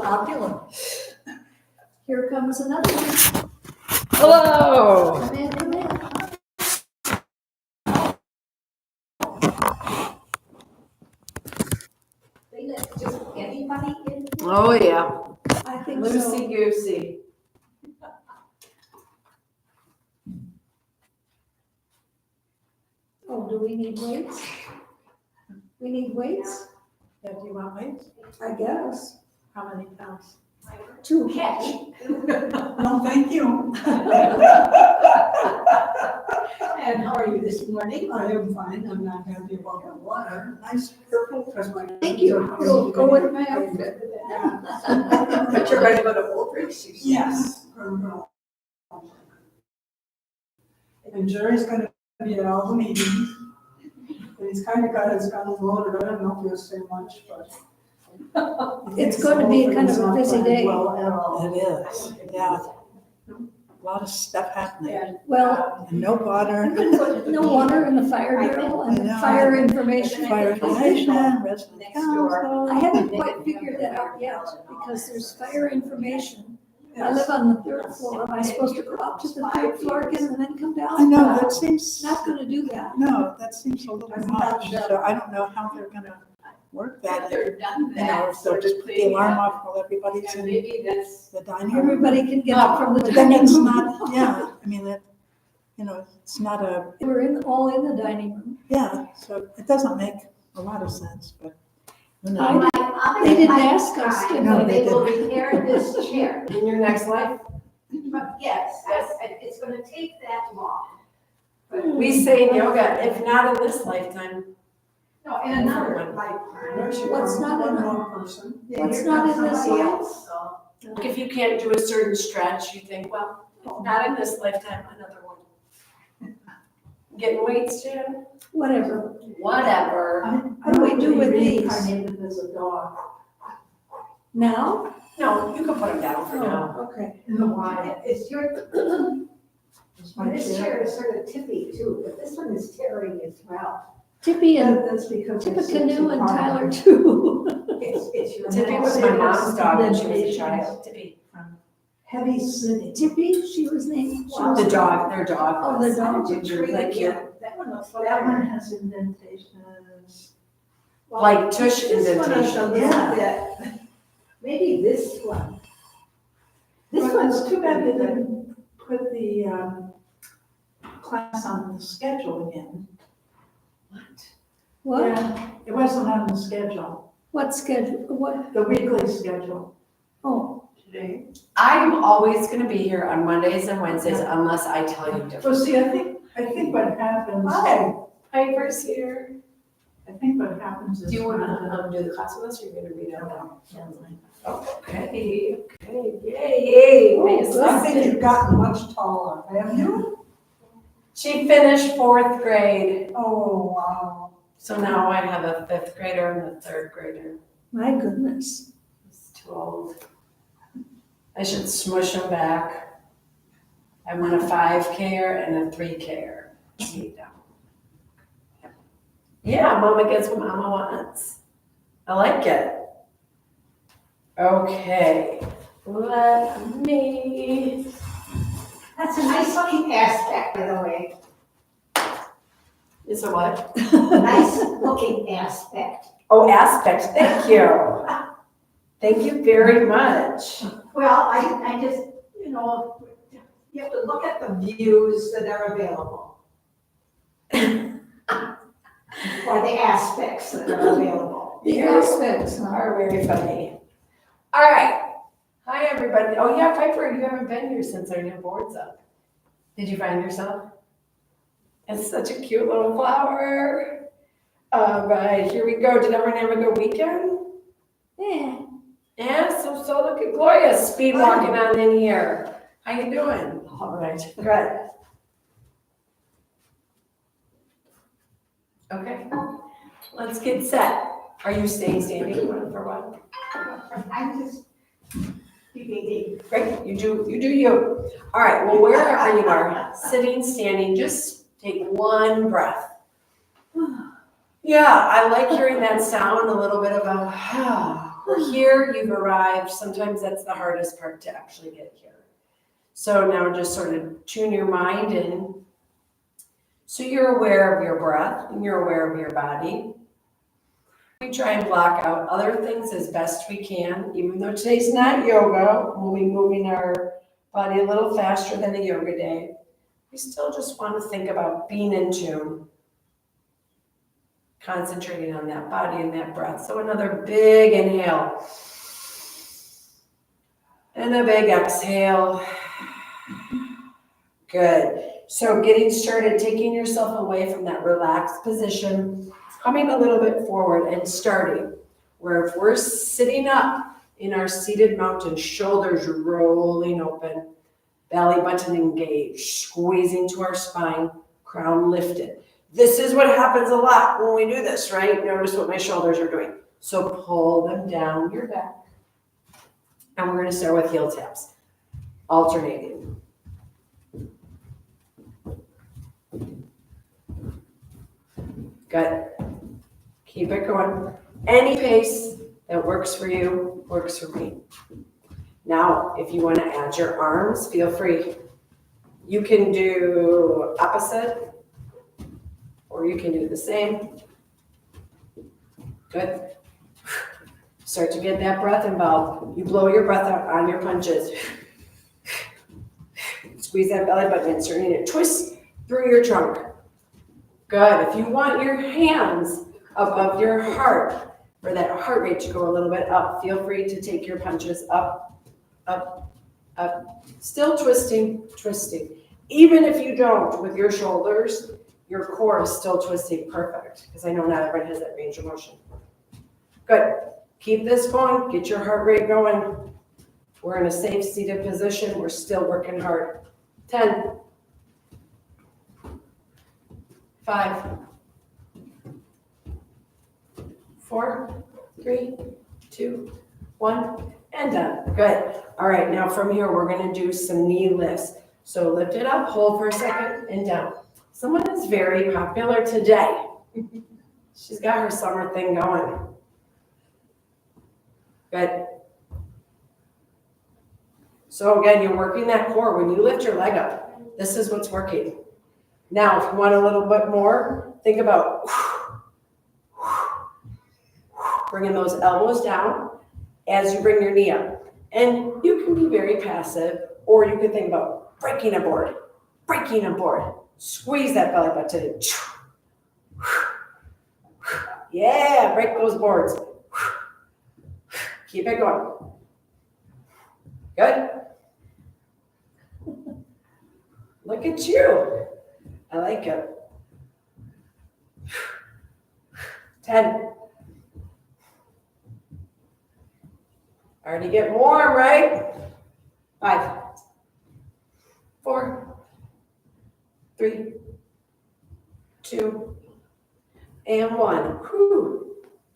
popular. Here comes another one. Hello. Come in, come in. They let just anybody in? Oh, yeah. I think Loosey so. goosey. Oh, do we need weights? We need weights? Yeah, do you want weights? I guess. How many pounds? Too heavy. No, thank you. And how are you this morning? I am fine, I'm not happy about the water. Nice purple, because my. Thank you. You'll go with my outfit. But you're ready to go to Old Bridge? Yes. And Jerry's gonna be at all the meetings. And he's kind of got his gun loaded, I don't know if he'll say much, but. It's going to be kind of a busy day. Well, at all. It is, yeah. A lot of stuff happening. Well, And no water. no water in the fire drill and I know. fire information. Fire information, resident council. I haven't quite figured that out yet, because there's fire information. I live on the third floor. Am I supposed to go up to the third floor again and then come down? I know, that seems, Not gonna do that. no, that seems a little much, so I don't know how they're gonna work that. They're done You know, if they'll just put the alarm off while everybody's in Maybe that's. the dining room. Everybody can get up from the But then dining it's room. not, yeah, I mean, that, you know, it's not a, We're all in the dining room. yeah, so it doesn't make a lot of sense, but. who knows? They didn't ask us, did No, they? they will didn't. repair this chair. In your next life? But yes, it's gonna take that long. We say in yoga, if not in this lifetime. No, in another lifetime. What's not in One more person. What's not in this Somebody life? else, so. Like if you can't do a certain stretch, you think, well, if not in this lifetime, another one. Getting weights, Jan? Whatever. Whatever. What do we do with these? Reincarnated as a dog Now? No, you can put them down for now. Oh, okay. in the wild. It's your, It's my this chair. chair is sort of tippy too, but this one is tearing as well. Tippy and That's because. Tippecanoe and Tyler too. It's your. Tippy was my mom's dog when she was a child. Tippy. Heavy sitting. Tippy, she was named. she Wow. was- The dog, their dog. Oh, the dog. Ginger, like you. That one looks That one better. has indentations. Well, Like tush this one is a indentation. little bit, maybe this one. This Well, one's it's too bad they didn't put the, class on the schedule again. What? Yeah, it wasn't on the schedule, What schedule? What? the weekly schedule. Oh, Today. I'm always gonna be here on Mondays and Wednesdays unless I tell you different. Well, see, I think what happens. Oh, Piper's here. I think what happens is. Do you wanna, do the class with us or you're gonna read out loud? Okay, yay. Oh, Nice. good. I think you've gotten much taller, haven't you? She finished 4th grade, Oh, wow. so now I have a 5th grader and a 3rd grader. my goodness. It's too old. I should smush them back. I want a 5K-er and a 3K-er. Yeah, mama gets what mama wants. I like it. Okay, let me. That's a nice looking aspect, by the way. Is a what? Nice looking aspect. Oh, aspect, thank you. Thank you very much. Well, I just, you have to look at the views that are available. Or the aspects that are available. The aspects, huh? Are very funny. All right. Hi, everybody. Oh, yeah, Piper, you haven't been here since our new board's up. Did you find yourself? It's such a cute little flower. All right, here we go. Did everyone have a good weekend? Yeah. Yeah, so look at Gloria speed walking on in here. How you doing? All right, good. Okay, let's get set. Are you staying standing for what? I'm just beginning. Great, you do you. All right, well, wherever you are, sitting, standing, just take one breath. Yeah, I like hearing that sound, a little bit of a, We're here, you've arrived. Sometimes that's the hardest part to actually get here. So now just sort of tune your mind in. So you're aware of your breath and you're aware of your body. We try and block out other things as best we can, even though today's not yoga, we'll be moving our body a little faster than a yoga day. We still just want to think about being in tune, concentrating on that body and that breath. So another big inhale and a big exhale. Good. So getting started, taking yourself away from that relaxed position, coming a little bit forward and starting where if we're sitting up in our seated mountain, shoulders rolling open, belly button engaged, squeezing to our spine, crown lifted. This is what happens a lot when we do this, right? Notice what my shoulders are doing. So pull them down your back. And we're going to start with heel taps, alternating. Good. Keep it going. Any pace that works for you works for me. Now, if you want to add your arms, feel free. You can do opposite, or you can do the same. Good. Start to get that breath involved. You blow your breath out on your punches. Squeeze that belly button in, starting to twist through your trunk. Good. If you want your hands above your heart, for that heart rate to go a little bit up, feel free to take your punches up, up, up. Still twisting, twisting. Even if you don't with your shoulders, your core is still twisting perfect, because I know not everyone has that range of motion. Good. Keep this going. Get your heart rate going. We're in a safe seated position. We're still working hard. 10, 5, 4, 3, 2, 1, and done. Good. All right, now from here, we're going to do some knee lifts. So lift it up, hold for a second, and down. Someone that's very popular today. She's got her summer thing going. Good. So again, you're working that core. When you lift your leg up, this is what's working. Now, if you want a little bit more, think about bringing those elbows down as you bring your knee up. And you can be very passive, or you can think about breaking a board, Squeeze that belly button. Yeah, break those boards. Keep it going. Good. Look at you. I like it. 10. Already getting warm, right? 5, 4, 3, 2, and 1. Whew.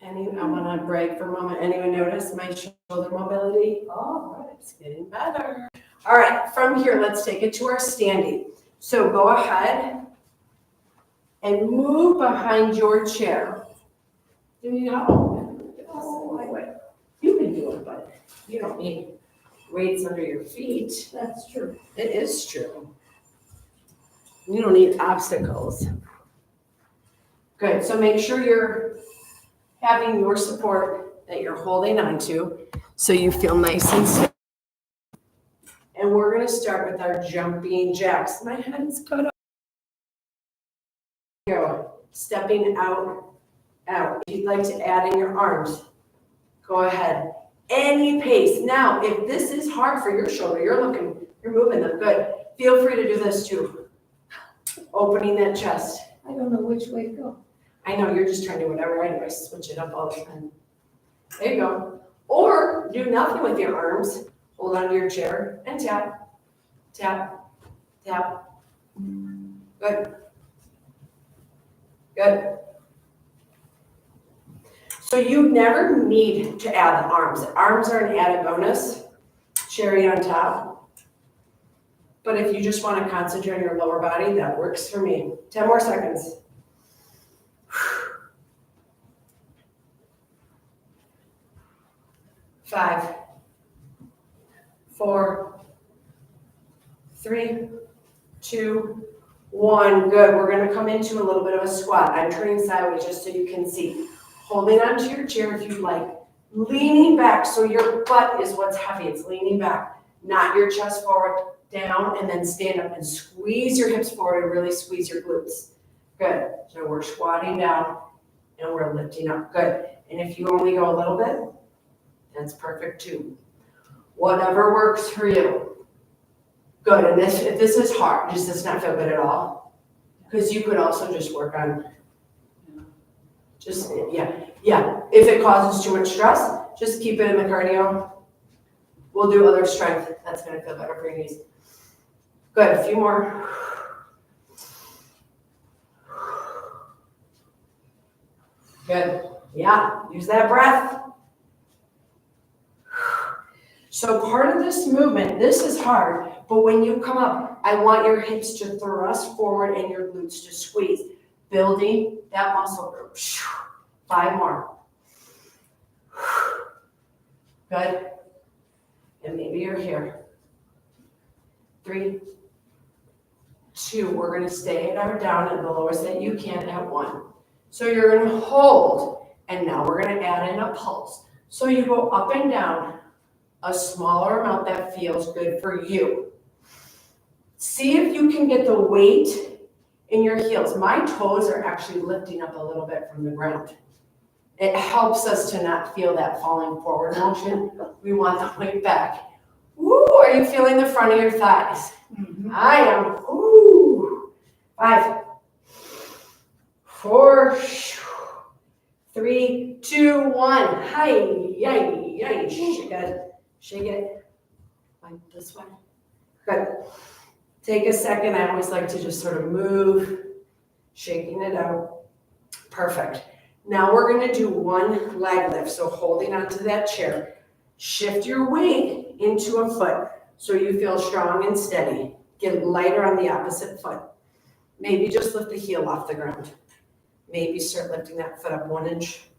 I want to break for a moment. Anyone notice my shoulder mobility? Oh, it's getting better. All right, from here, let's take it to our standing. So go ahead and move behind your chair. You can do it, but you don't need weights under your feet. That's true. It is true. You don't need obstacles. Good, so make sure you're having your support that you're holding on to so you feel nice and safe. And we're going to start with our jumping jacks. My head's cut off. Go. Stepping out. If you'd like to add in your arms, go ahead. Any pace. Now, if this is hard for your shoulder, you're moving them. Good. Feel free to do this too. Opening that chest. I don't know which way to go. I know, you're just trying to do whatever anyway, switch it up all the time. There you go. Or do nothing with your arms. Hold on to your chair and tap, tap, tap. Good. Good. So you never need to add the arms. Arms are an added bonus, cherry on top. But if you just want to concentrate on your lower body, that works for me. 10 more seconds. 5, 4, 3, 2, 1. Good. We're going to come into a little bit of a squat. I'm turning sideways just so you can see. Holding onto your chair if you'd like. Leaning back so your butt is what's heavy. It's leaning back, not your chest forward, down, and then stand up and squeeze your hips forward and really squeeze your glutes. Good. So we're squatting down and we're lifting up. Good. And if you only go a little bit, that's perfect too. Whatever works for you. Good. And if this is hard, does this not feel good at all? Because you could also just work on, yeah. If it causes too much stress, just keep it in the cardio. We'll do other strength. That's going to feel better for your knees. Good. A few more. Good. Yeah. Use that breath. So part of this movement, this is hard, but when you come up, I want your hips to thrust forward and your glutes to squeeze, building that muscle group. 5 more. Good. And maybe you're here. 3, 2. We're going to stay at our down at the lowest that you can at 1. So you're going to hold, and now we're going to add in a pulse. So you go up and down a smaller amount that feels good for you. See if you can get the weight in your heels. My toes are actually lifting up a little bit from the ground. It helps us to not feel that falling forward motion. We want the weight back. Ooh, are you feeling the front of your thighs? Mm-hmm. I am. Ooh. 5, 4, 3, 2, 1. Hi, yay. Shake it. Shake it. Like this way. Good. Take a second. I always like to just sort of move, shaking it out. Perfect. Now we're going to do one leg lift. So holding onto that chair, shift your weight into a foot so you feel strong and steady. Get lighter on the opposite foot. Maybe just lift the heel off the ground. Maybe start lifting that foot up 1 inch.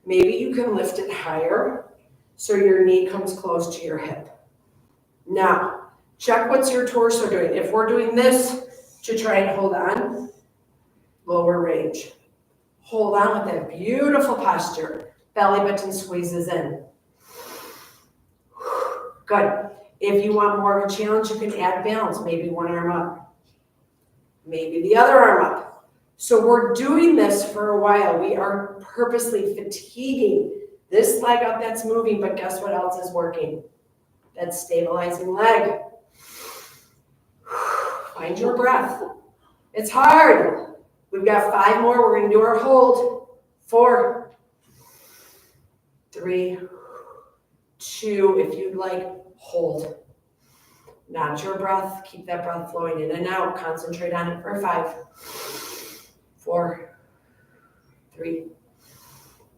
Maybe you can lift it higher so your knee comes close to your hip. Now, check what's your torso doing. If we're doing this to try and hold on, lower range. Hold on with that beautiful posture. Belly button squeezes in. Good. If you want more of a challenge, you can add balance. Maybe one arm up. Maybe the other arm up. So we're doing this for a while. We are purposely fatiguing this leg up that's moving, but guess what else is working? That stabilizing leg. Find your breath. It's hard. We've got 5 more. We're going to do our hold. 4, 3, 2. If you'd like, hold. Not your breath. Keep that breath flowing in and out. Concentrate on it for 5, 4, 3,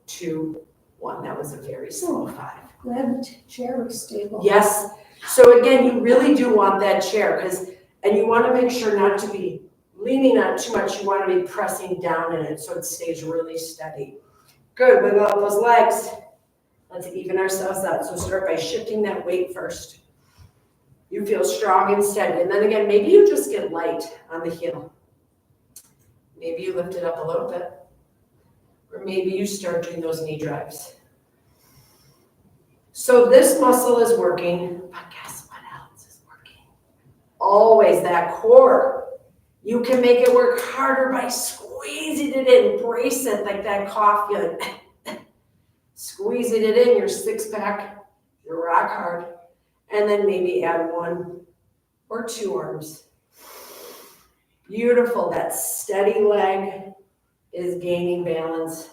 2, 1. That was a very slow 5. Glad the chair is stable. Yes. So again, you really do want that chair and you want to make sure not to be leaning on too much. You want to be pressing down in it so it stays really steady. Good. Wiggle out those legs. Let's even ourselves out. So start by shifting that weight first. You feel strong and steady. And then again, maybe you just get light on the heel. Maybe you lift it up a little bit. Or maybe you start doing those knee drives. So this muscle is working, but guess what else is working? Always that core. You can make it work harder by squeezing it in. Brace it like that cough feeling. Squeezing it in, your 6-pack, your rock hard. And then maybe add 1 or 2 arms. Beautiful. That steady leg is gaining balance.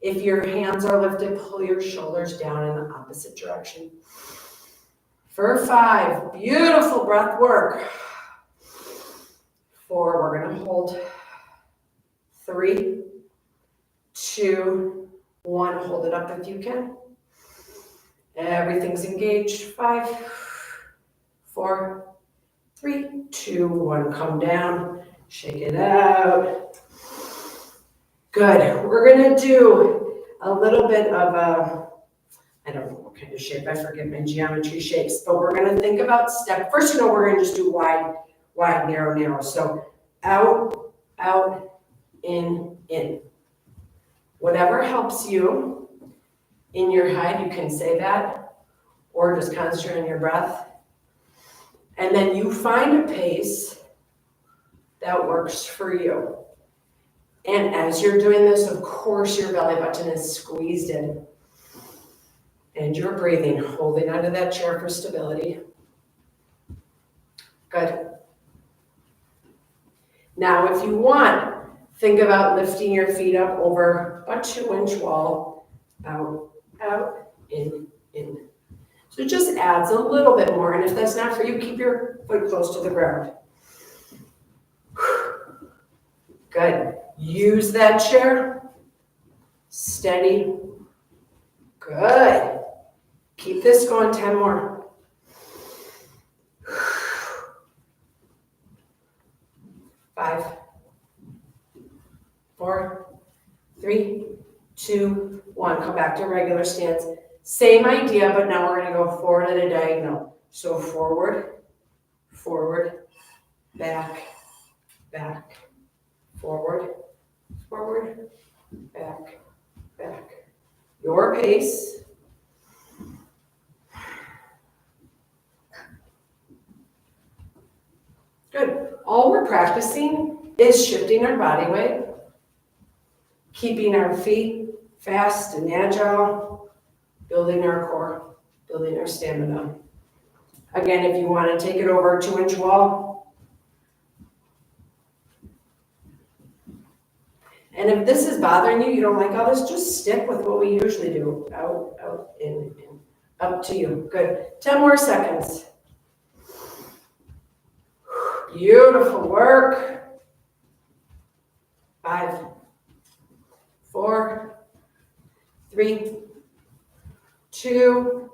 If your hands are lifted, pull your shoulders down in the opposite direction. For 5, beautiful breath work. 4, we're going to hold. 3, 2, 1, hold it up if you can. Everything's engaged. 5, 4, 3, 2, 1, come down. Shake it out. Good. We're going to do a little bit of I don't know what kind of shape, I forget my geometry shapes, but we're gonna think about step, first, we're gonna just do wide, narrow, narrow. So out, in. Whatever helps you in your head, you can say that, or just concentrate on your breath. And then you find a pace that works for you. And as you're doing this, of course, your belly button is squeezed in. And you're breathing, holding onto that chair for stability. Good. Now, if you want, think about lifting your feet up over a 2-inch wall. Out, in. So it just adds a little bit more. And if that's not for you, keep your foot close to the ground. Good. Use that chair. Steady. Good. Keep this going, 10 more. 5, 4, 3, 2, 1. Come back to regular stance. Same idea, but now we're going to go forward at a diagonal. So forward, back, forward, back. Your pace. Good. All we're practicing is shifting our body weight, keeping our feet fast and agile, building our core, building our stamina. Again, if you want to take it over a 2-inch wall. And if this is bothering you, you don't like all this, just stick with what we usually do. Out, in. Up to you. Good. 10 more seconds. Beautiful work. 5, 4, 3, 2,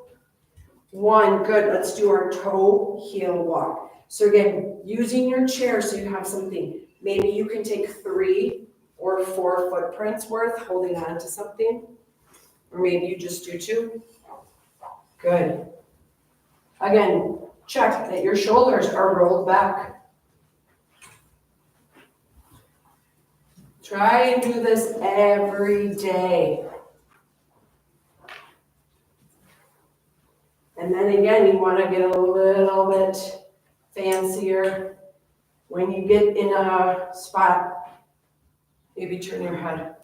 1. Good. Let's do our toe heel walk. So again, using your chair so you have something. Maybe you can take 3 or 4 footprints worth holding on to something. Or maybe you just do 2. Good. Again, check that your shoulders are rolled back. Try and do this every day. And then again, you want to get a little bit fancier. When you get in a spot, maybe turn your head.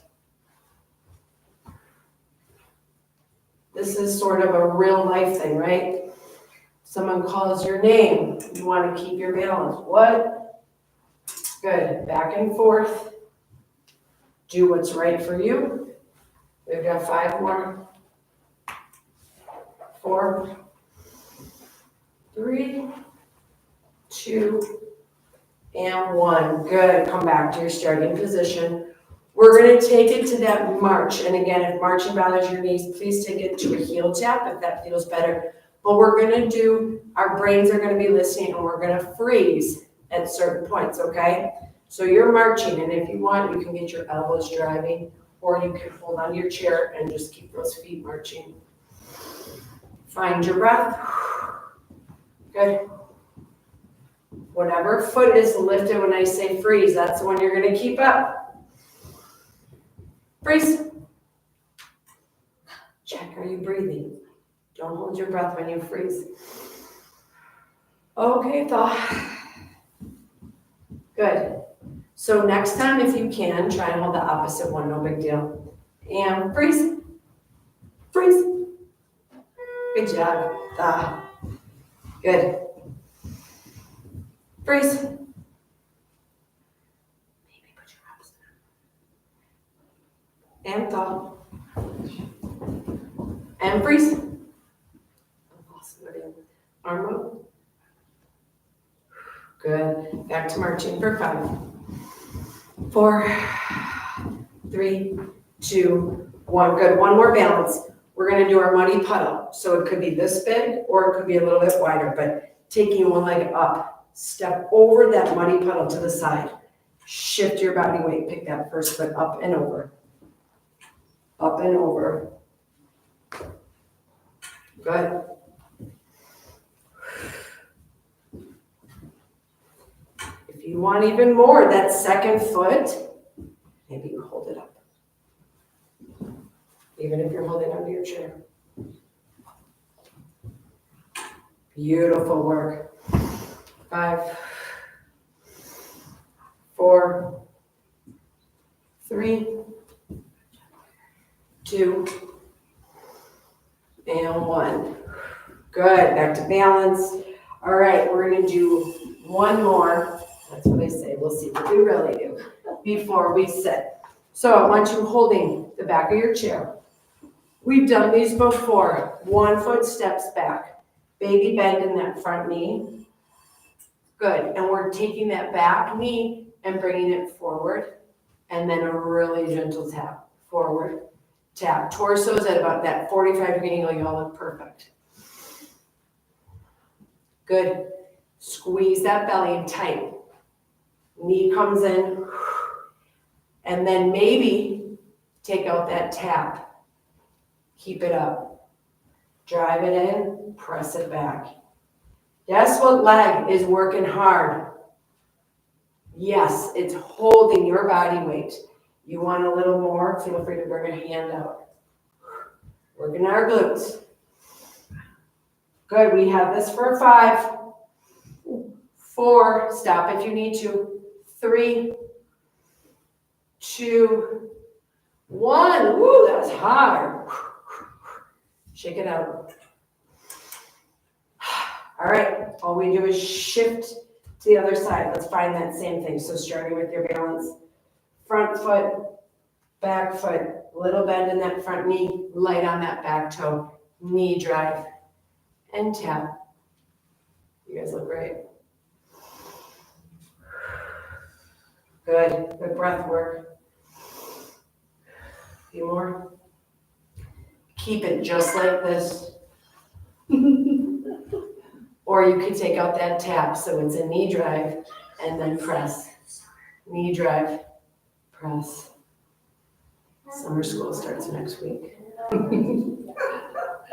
This is sort of a real life thing, right? Someone calls your name. You want to keep your balance. What? Good. Back and forth. Do what's right for you. We've got 5 more. 4, 3, 2, and 1. Good. Come back to your starting position. We're going to take it to that march. And again, if marching bothers your knees, please take it to a heel tap if that feels better. But we're going to do, our brains are going to be listening, and we're going to freeze at certain points, okay? So you're marching, and if you want, you can get your elbows driving, or you can hold on to your chair and just keep those feet marching. Find your breath. Good. Whatever foot is lifted when I say freeze, that's the one you're going to keep up. Freeze. Check, are you breathing? Don't hold your breath when you freeze. Okay, thaw. Good. So next time, if you can, try and hold the opposite one, no big deal. And freeze. Freeze. Good job. Thaw. Good. Freeze. Maybe put your opposite on. And thaw. And freeze. Arm up. Good. Back to marching for 5, 4, 3, 2, 1. Good. One more balance. We're going to do our muddy puddle. So it could be this big or it could be a little bit wider, but taking one leg up, step over that muddy puddle to the side. Shift your body weight. Pick that first foot up and over. Up and over. Good. If you want even more, that second foot, maybe you hold it up. Even if you're holding onto your chair. Beautiful work. 5, 4, 3, 2, and 1. Good, back to balance. All right, we're gonna do one more. That's what I say, we'll see what we really do before we sit. So I want you holding the back of your chair. We've done these before. 1 foot steps back. Baby bend in that front knee. Good, and we're taking that back knee and bringing it forward. And then a really gentle tap, forward, tap. Torso's at about that 45-degree angle, you all look perfect. Good, squeeze that belly in tight. Knee comes in, and then maybe take out that tap. Keep it up. Drive it in, press it back. Guess what leg is working hard? Yes, it's holding your body weight. You want a little more? Feel free to bring a hand out. Working our glutes. Good, we have this for 5, 4, stop if you need to, 3, 2, 1. Woo, that's hard. Shake it out. All right, all we do is shift to the other side. Let's find that same thing. So starting with your balance, front foot, back foot, little bend in that front knee, light on that back toe, knee drive, and tap. You guys look great. Good, good breath work. A few more. Keep it just like this. Or you could take out that tap, so it's a knee drive, and then press. Knee drive, press. Summer school starts next week.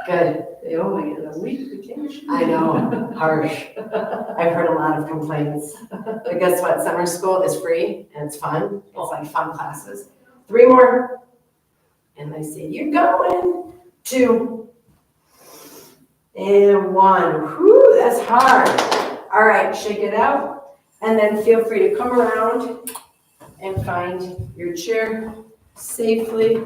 Good. They only get a week vacation. I know, harsh. I've heard a lot of complaints. But guess what? Summer school is free and it's fun. It's like fun classes. 3 more. And I say, you're going. 2. And 1. Whew, that's hard. All right, shake it out. And then feel free to come around and find your chair safely.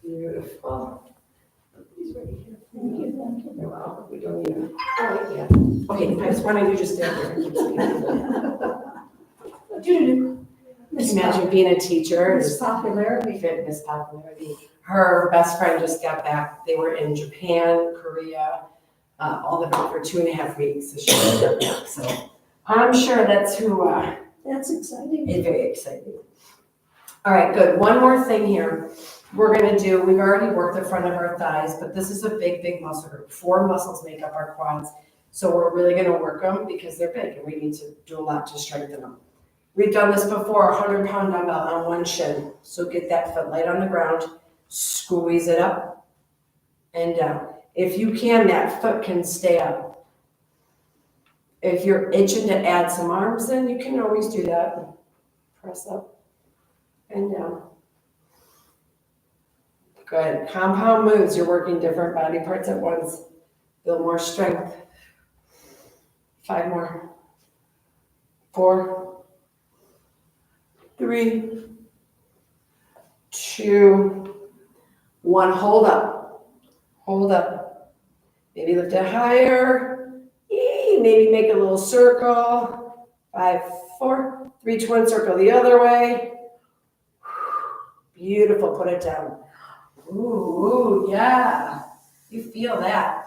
Beautiful. He's right here. Thank you. You're welcome. We don't even. Oh, yeah. Okay, I just wanted you to stand there. Imagine being a teacher. Miss Popularity. Fitness popularity. Her best friend just got back. They were in Japan, Korea, all of it for 2.5 weeks. So she just got back. So I'm sure that's who. That's exciting. It's very exciting. All right, good. One more thing here. We're gonna do, we've already worked the front of our thighs, but this is a big, big muscle group. 4 muscles make up our quads. So we're really gonna work them because they're big and we need to do a lot to strengthen them. We've done this before, 100-pound dumbbell on one shin. So get that foot light on the ground, squeeze it up and down. If you can, that foot can stay up. If you're itching to add some arms in, you can always do that. Press up and down. Good. Compound moves. You're working different body parts at once. Build more strength. 5 more. 4, 3, 2, 1. Hold up. Hold up. Maybe lift it higher. Maybe make a little circle. 5, 4, 3, 2, 1. Circle the other way. Beautiful. Put it down. Ooh, yeah. You feel that.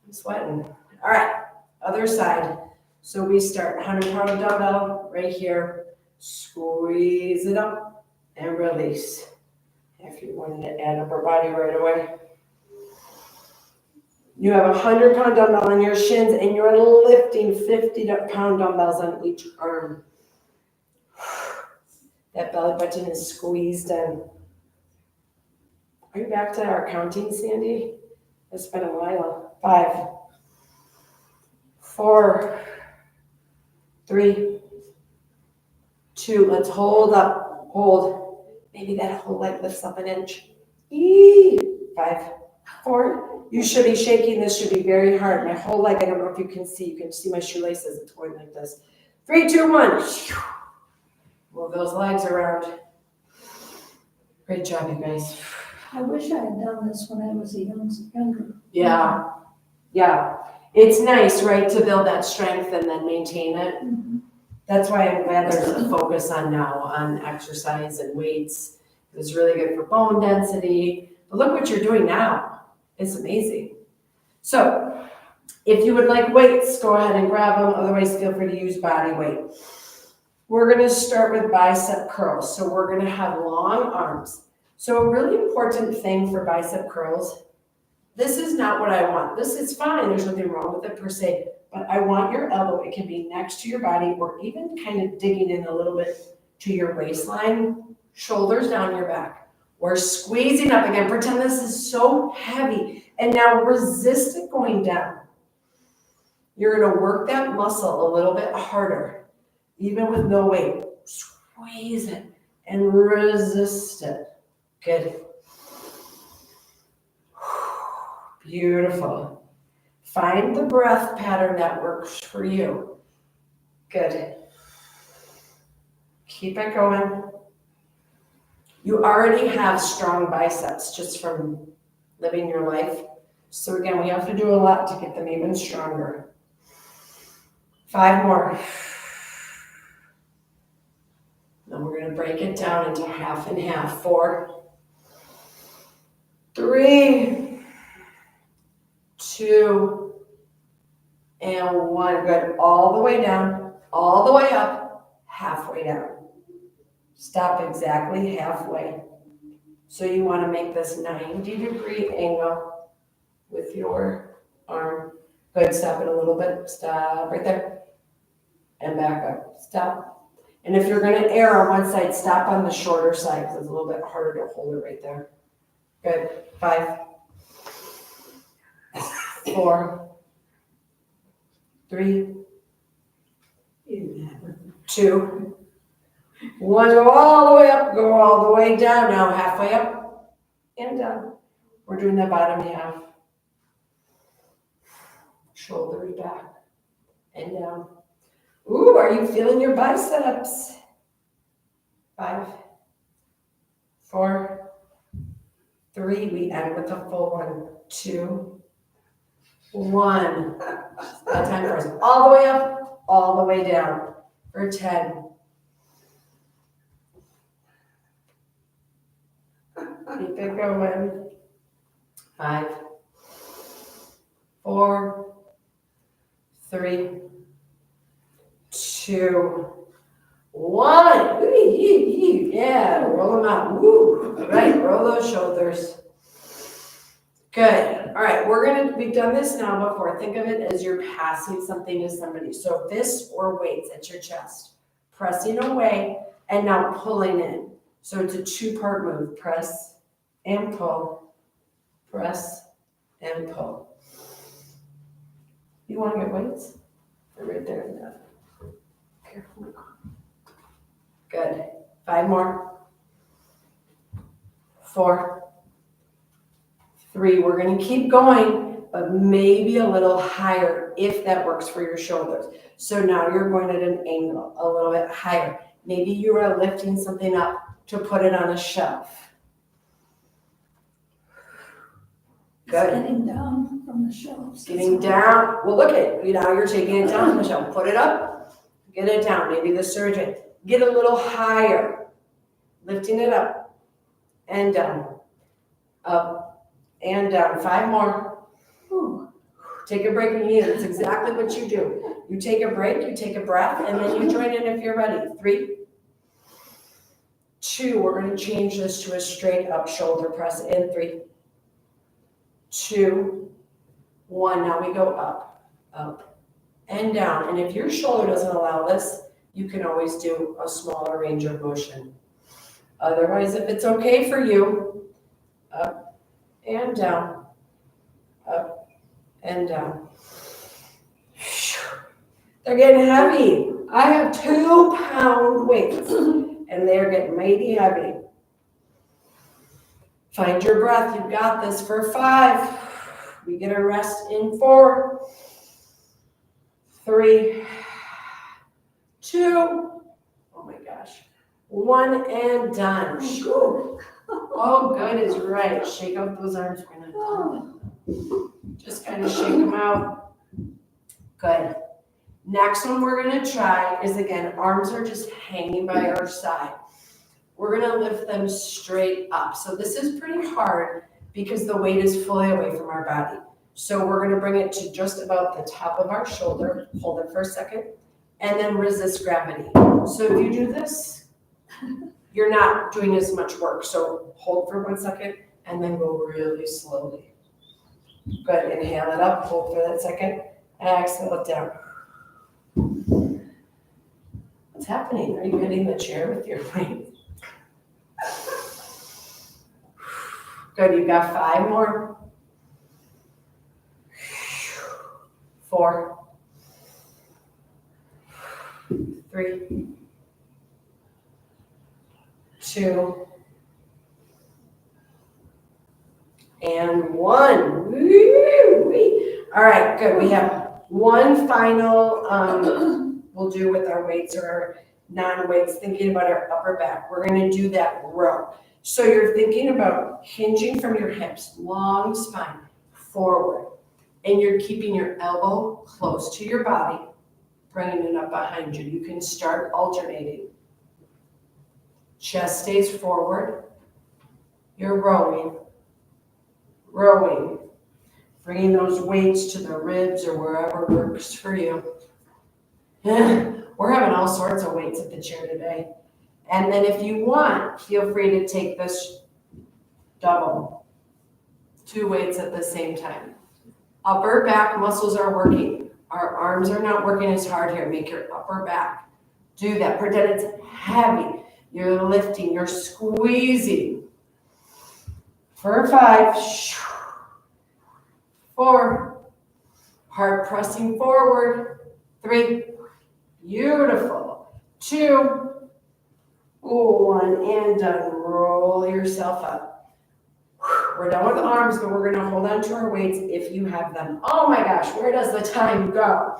I'm sweating. All right, other side. So we start 100-pound dumbbell right here. Squeeze it up and release. If you wanted to add upper body right away. You have 100-pound dumbbell on your shins and you're lifting 50-pound dumbbells on each arm. That belly button is squeezed in. Are you back to our counting, Sandy? It's been a while. 5, 4, 3, 2. Let's hold up. Hold. Maybe that whole leg lifts up an inch. 5, 4. You should be shaking. This should be very hard. My whole leg, I don't know if you can see. You can see my shoelaces. It's going like this. 3, 2, 1. Move those legs around. Great job, you guys. I wish I had done this when I was younger. Yeah. It's nice, right, to build that strength and then maintain it. Mhm. That's why I'm glad there's a focus on exercise and weights. It's really good for bone density. But look what you're doing now. It's amazing. So if you would like weights, go ahead and grab them. Otherwise, feel free to use body weight. We're going to start with bicep curls. So we're going to have long arms. So a really important thing for bicep curls, this is not what I want. This is fine. There's nothing wrong with it per se. But I want your elbow. It can be next to your body or even kind of digging in a little bit to your waistline, shoulders down your back. We're squeezing up again. Pretend this is so heavy. And now resist it going down. You're going to work that muscle a little bit harder, even with no weight. Squeeze it and resist it. Good. Beautiful. Find the breath pattern that works for you. Good. Keep it going. You already have strong biceps just from living your life. So again, we have to do a lot to get them even stronger. 5 more. Then we're going to break it down into half and half. 4, 3, 2, and 1. Good. All the way down, all the way up, halfway down. Stop exactly halfway. So you want to make this 90-degree angle with your arm. Good. Stop it a little bit. Stop right there. And back up. Stop. And if you're going to err on one side, stop on the shorter side because it's a little bit harder to hold it right there. Good. 5, 4, 3, 2, 1. Go all the way up. Go all the way down. Now halfway up and down. We're doing the bottom half. Shoulders back and down. Ooh, are you feeling your biceps? 5, 4, 3. We end with a full 1, 2, 1. That time for us. All the way up, all the way down for 10. Keep it going. 5, 4, 3, 2, 1. Yeah, roll them out. Woo. Right, roll those shoulders. Good. All right, we've done this now before. Think of it as you're passing something to somebody. So this or weights at your chest. Pressing away and now pulling in. So it's a 2-part move. Press and pull. Press and pull. You want to get weights? They're right there in that. Careful. Good. 5 more. 4, 3. We're going to keep going, but maybe a little higher if that works for your shoulders. So now you're going at an angle a little bit higher. Maybe you are lifting something up to put it on a shelf. Good. Getting down from the shelves. Getting down. Well, look at you now. You're taking it down from the shelf. Put it up. Get it down. Maybe the surgeon. Get a little higher. Lifting it up and down. Up and down. 5 more. Ooh. Take a break when you need it. That's exactly what you do. You take a break, you take a breath, and then you join in if you're ready. 3, 2. We're going to change this to a straight up shoulder press in. 3, 2, 1. Now we go up, up, and down. And if your shoulder doesn't allow this, you can always do a smaller range of motion. Otherwise, if it's okay for you, up and down, up and down. They're getting heavy. I have 2-pound weights, and they're getting mighty heavy. Find your breath. You've got this for 5. We get a rest in 4, 3, 2, oh my gosh, 1, and done. Oh, good is right. Shake out those arms. We're not done. Just kind of shake them out. Good. Next one we're going to try is, again, arms are just hanging by our side. We're going to lift them straight up. So this is pretty hard because the weight is fully away from our body. So we're going to bring it to just about the top of our shoulder. Hold it for a second. And then resist gravity. So if you do this, you're not doing as much work. So hold for 1 second and then go really slowly. Good. Inhale it up. Hold for that second. Exhale it down. What's happening? Are you hitting the chair with your weight? Good. You got 5 more. 4, 3, 2, and 1. Woo-wee. All right, good. We have one final we'll do with our weights or our non-weights, thinking about our upper back. We're going to do that row. So you're thinking about hinging from your hips, long spine, forward. And you're keeping your elbow close to your body, bringing it up behind you. You can start alternating. Chest stays forward. You're rowing, rowing, bringing those weights to the ribs or wherever works for you. We're having all sorts of weights at the chair today. And then if you want, feel free to take this double, 2 weights at the same time. Upper back muscles are working. Our arms are not working as hard here. Make your upper back do that. Pretend it's heavy. You're lifting, you're squeezing. For 5, 4, heart pressing forward. 3, beautiful. 2, 1, and done. Roll yourself up. We're done with the arms, but we're going to hold on to our weights if you have them. Oh my gosh, where does the time go?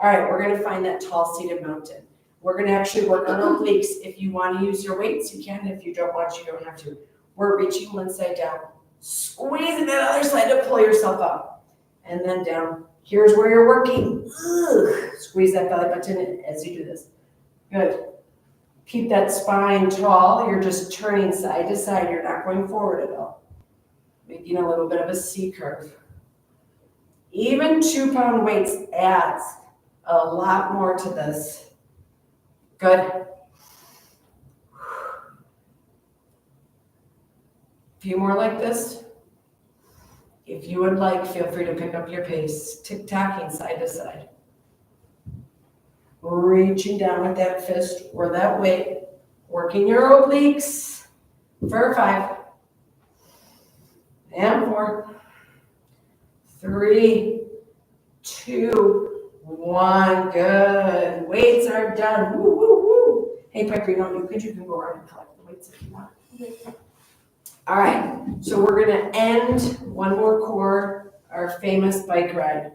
All right, we're going to find that tall seated mountain. We're going to actually work on obliques. If you want to use your weights, you can. If you don't want, you don't have to. We're reaching one side down, squeezing that other side to pull yourself up, and then down. Here's where you're working. Squeeze that belly button as you do this. Good. Keep that spine tall. You're just turning side to side. You're not going forward at all. Making a little bit of a C curve. Even 2-pound weights adds a lot more to this. Good. A few more like this. If you would like, feel free to pick up your pace. Tick-tocking side to side. Reaching down with that fist or that weight. Working your obliques for 5. And 4, 3, 2, 1. Good. Weights are done. Woo, woo, woo. Hey, Piper, you can go around and collect the weights if you want. All right. So we're going to end one more core, our famous bike ride.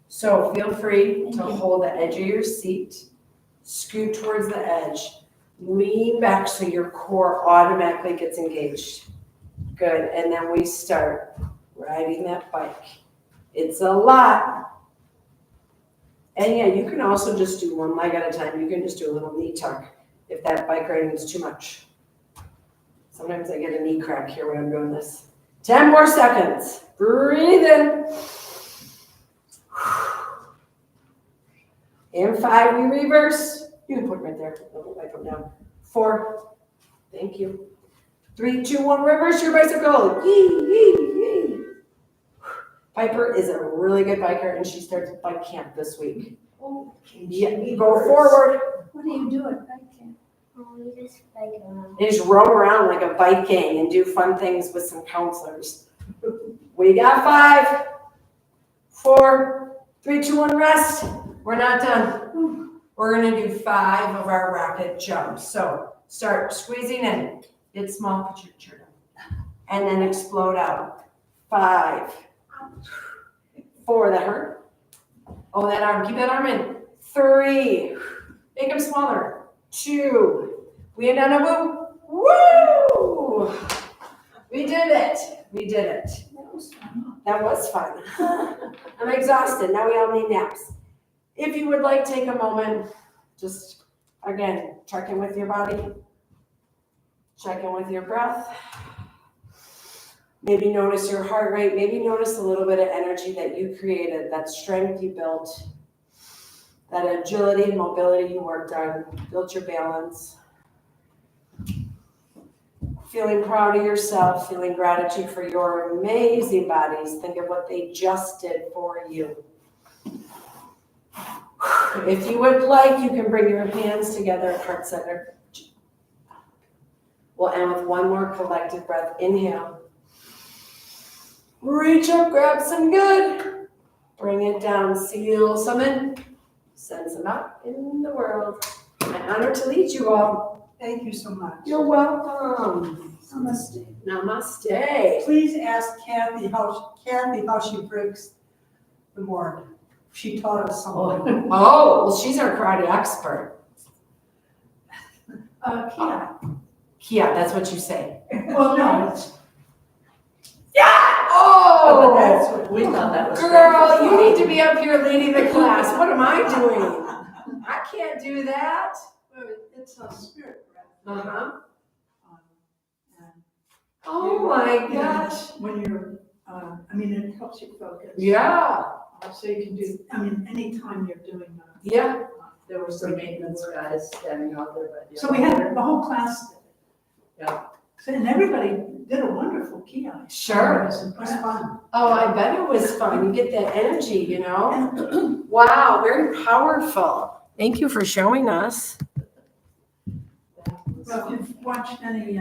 So feel free to hold the edge of your seat. Scoot towards the edge. Lean back so your core automatically gets engaged. Good, and then we start riding that bike. It's a lot. And yeah, you can also just do one leg at a time. You can just do a little knee tuck if that bike riding is too much. Sometimes I get a knee crack here when I'm doing this. 10 more seconds. Breathe in. And 5, we reverse. You can put it right there. I'll wipe them down. 4, thank you. 3, 2, 1, reverse your bicycle. Yee, yee, yee. Piper is a really good biker and she starts bike camp this week. Oh, Yeah, go forward. what do you do at bike camp? You just like You just roam around like a bike gang and do fun things with some counselors. We got 5, 4, 3, 2, 1, rest. We're not done. We're gonna do 5 of our rapid jumps. So start squeezing in. Get small, put your shirt on. And then explode out. 5, 4, that hurt. Oh, that arm, keep that arm in. 3, make them smaller. 2, we end on a woo. Woo! We did it. We did it. That was fun. That was fun. I'm exhausted. Now we all need naps. If you would like, take a moment. Just, again, check in with your body. Check in with your breath. Maybe notice your heart rate. Maybe notice a little bit of energy that you created, that strength you built, that agility and mobility you worked on, built your balance. Feeling proud of yourself, feeling gratitude for your amazing bodies. Think of what they just did for you. If you would like, you can bring your hands together at heart center. We'll end with one more collective breath. Inhale. Reach up, grab some good. Bring it down, seal some in. Send some out in the world. An honor to lead you all. Thank you so much. You're welcome. Namaste. Namaste. Please ask Kathy how she breaks the board. She taught us something. Oh, well, she's our karate expert. Kia. Kia, that's what you say. Well, no, it's. Yeah! Oh, but that's Oh! what we thought that was. Girl, you need to be up here leading the class. What am I doing? I can't do that. It's a spirit breath. Uh-huh. And Oh my gosh. when you're, it helps you focus. Yeah. So you can do, anytime you're doing. Yeah. There were some maintenance guys standing out there, but. So we had the whole class. Yeah. And everybody did a wonderful Kia. Sure. It was fun. Oh, I bet it was fun. You get that energy, you know? Wow, very powerful. Thank you for showing us. Well, if you've watched any